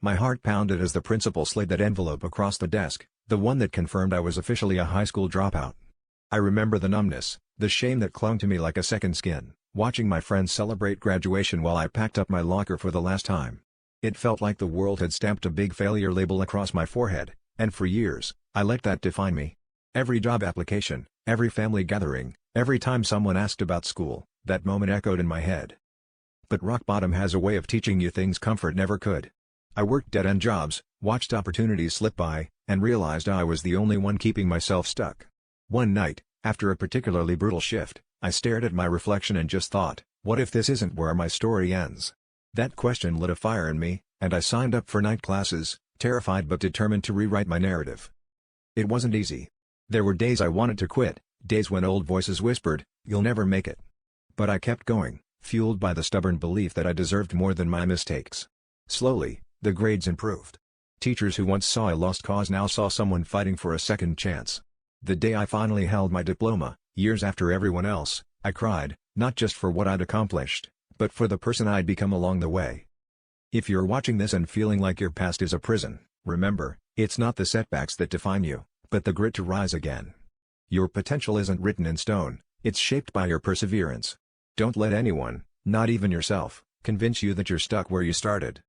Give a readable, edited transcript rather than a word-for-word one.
My heart pounded as the principal slid that envelope across the desk, the one that confirmed I was officially a high school dropout. I remember the numbness, the shame that clung to me like a second skin, watching my friends celebrate graduation while I packed up my locker for the last time. It felt like the world had stamped a big failure label across my forehead, and for years, I let that define me. Every job application, every family gathering, every time someone asked about school, that moment echoed in my head. But rock bottom has a way of teaching you things comfort never could. I worked dead-end jobs, watched opportunities slip by, and realized I was the only one keeping myself stuck. One night, after a particularly brutal shift, I stared at my reflection and just thought, what if this isn't where my story ends? That question lit a fire in me, and I signed up for night classes, terrified but determined to rewrite my narrative. It wasn't easy. There were days I wanted to quit, days when old voices whispered, "You'll never make it." But I kept going, fueled by the stubborn belief that I deserved more than my mistakes. Slowly, the grades improved. Teachers who once saw a lost cause now saw someone fighting for a second chance. The day I finally held my diploma, years after everyone else, I cried, not just for what I'd accomplished, but for the person I'd become along the way. If you're watching this and feeling like your past is a prison, remember, it's not the setbacks that define you, but the grit to rise again. Your potential isn't written in stone, it's shaped by your perseverance. Don't let anyone, not even yourself, convince you that you're stuck where you started.